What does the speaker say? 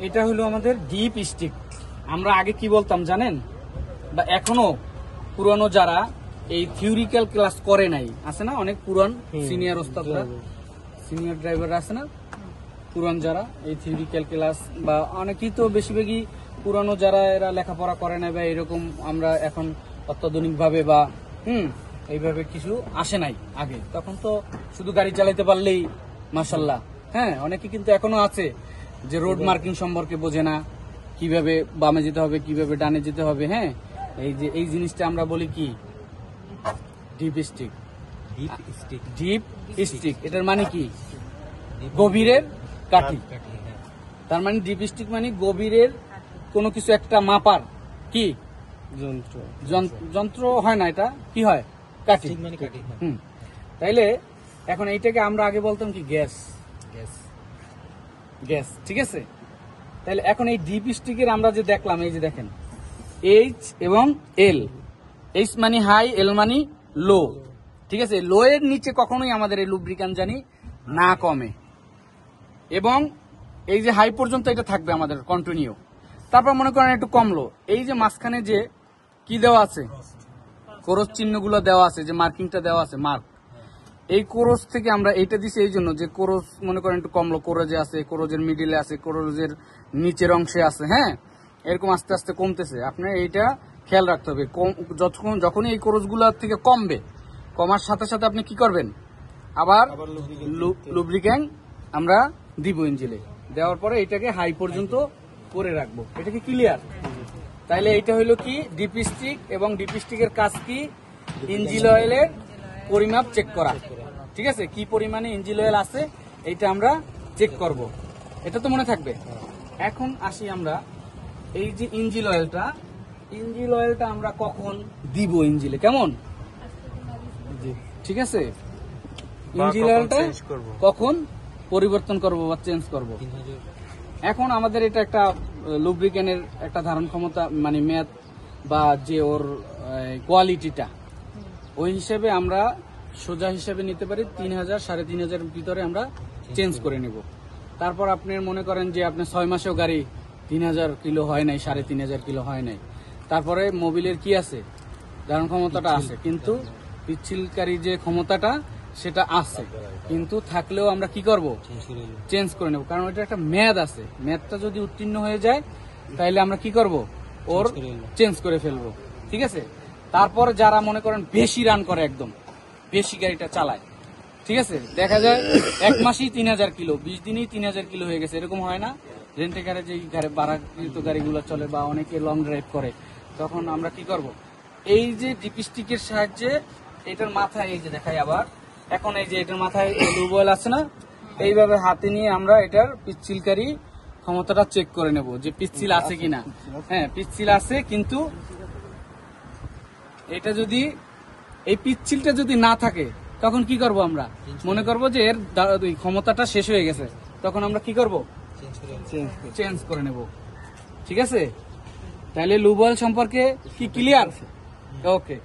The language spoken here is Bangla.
এটা হলো আমাদের ডিপ স্টিক। আমরা আগে কি বলতাম জানেন, বা এখনো পুরানো যারা এই থিওরিক্যাল ক্লাস করে নাই, আছে না অনেক পুরান সিনিয়র ওস্তাদরা, সিনিয়র ড্রাইভার আছে না পুরান যারা, এই থিওরিক্যাল ক্লাস বা অনেকেই তো বেশিরভাগই পুরানো যারা, এরা লেখাপড়া করে নাই বা এরকম আমরা এখন অত্যাধুনিক ভাবে বা এইভাবে কিছু আসে নাই আগে, তখন তো শুধু গাড়ি চালাইতে পারলেই মাশাল্লাহ। হ্যাঁ, অনেকে কিন্তু এখনো আছে যে রোড মার্কিং সম্পর্কে বোঝে না, কিভাবে বামে যেতে হবে, কিভাবে ডানে যেতে হবে। হ্যাঁ, এই যে এই জিনিসটা আমরা বলি কি ডিপ স্টিক। ডিপ স্টিক এটার মানে কি? গভীরের কাঠি। তার মানে ডিপ স্টিক মানে গভীরের কোনো কিছু একটা মাপার কি যন্ত্র হয় না, এটা কি হয়? কাঠি। তাইলে এখন এইটাকে আমরা আগে বলতাম কি গ্যাস। গ্যাস, ঠিক আছে। তাহলে এখন এই ডিপ স্টিকের আমরা যে দেখলাম, এই যে দেখেন এইচ এবং এল। এইচ মানে হাই, এল মানে লো, ঠিক আছে। লো এর নিচে কখনোই আমাদের এই লুব্রিকান্ট জানি না কমে, এবং এই যে হাই পর্যন্ত এটা থাকবে আমাদের কন্টিনিউ। তারপর মনে করেন একটু কমলো, এই যে মাঝখানে যে কি দেওয়া আছে, কোরস চিহ্নগুলো দেওয়া আছে, যে মার্কিংটা দেওয়া আছে মার্ক, এই কোরস থেকে আমরা এইটা দিছি এই জন্য যে কোরস মনে করেন একটু কমলো, কোরজে আছে, কোরজের মিডিলে আছে, কোরজের নিচের অংশে আছে। হ্যাঁ, এরকম আস্তে আস্তে কমতেছে। আপনার এইটা খেয়াল রাখতে হবে। যখনই এই কোরসগুলোর থেকে কমবে, কমার সাথে সাথে আপনি কি করবেন, আবার লুব্রিক্যান্ট আমরা দিব ইঞ্জিলে। দেওয়ার পরে এটাকে হাই পর্যন্ত করে রাখবো। এটা কি ক্লিয়ার? তাইলে এটা হইলো কি ডিপ স্টিক, এবং ডিপ স্টিকের কাজ কি? ইঞ্জিন অয়েলের পরিমাপ চেক করা, ঠিক আছে। কি পরিমাণে ইঞ্জিন অয়েল আছে এইটা আমরা চেক করব, এটা তো মনে থাকবে। এখন আসি আমরা এই যে ইঞ্জিন অয়েলটা আমরা কখন দিব ইঞ্জিলে, কেমন? ঠিক আছে, ইঞ্জিন অয়েলটা কখন পরিবর্তন করব বা চেঞ্জ করব। এখন আমাদের এটা একটা লুব্রিক্যান্টের একটা ধারণ ক্ষমতা মানে মেয়াদ বা যে ওর কোয়ালিটিটা, ওই হিসেবে আমরা সোজা হিসেবে নিতে পারি 3000 3500 ভিতরে আমরা চেঞ্জ করে নেব। তারপর আপনি মনে করেন যে আপনার 6 মাসেও গাড়ি 3000 কিলো হয় নাই, 3500 কিলো হয় নাই, তারপরে মোবিলের কি আছে, ধারণ ক্ষমতাটা আছে, কিন্তু পিচ্ছিলকারী যে ক্ষমতাটা সেটা আছে, কিন্তু থাকলেও আমরা কি করব, চেঞ্জ করে নেব। কারণ এটা একটা মেয়াদ আছে, মেয়াদটা যদি উত্তীর্ণ হয়ে যায় তাহলে আমরা কি করব, ওর চেঞ্জ করে ফেলবো, ঠিক আছে। তারপর যারা মনে করেন বেশি রান করে, একদম বেশি গাড়িটা চালায়, ঠিক আছে, দেখা যায় 1 মাসেই 3000 কিলো, 20 দিনেই 3000 কিলো হয়ে গেছে, এরকম হয় না? রেন্টে কারে যে ভাড়াকৃত গাড়িগুলো চলে বা অনেকে লং ড্রাইভ করে, তখন আমরা কি করব, এই যে ডিপ স্টিকের সাহায্যে এটার মাথায় এই যে দেখাই আবার, এখন এই যে এটার মাথায় লুব অয়েল আছে না, এইভাবে হাতে নিয়ে আমরা এটার পিচ্ছিলকারী ক্ষমতাটা চেক করে নেব যে পিচ্ছিল আছে কিনা। হ্যাঁ, পিচ্ছিল আছে, কিন্তু এটা যদি এই পিচ্ছিলটা যদি না থাকে তখন কি করব, আমরা মনে করব যে এর ক্ষমতাটা শেষ হয়ে গেছে, তখন আমরা কি করব, চেঞ্জ করে নেব, ঠিক আছে। তাহলে লুব অয়েল সম্পর্কে কি ক্লিয়ার? ওকে।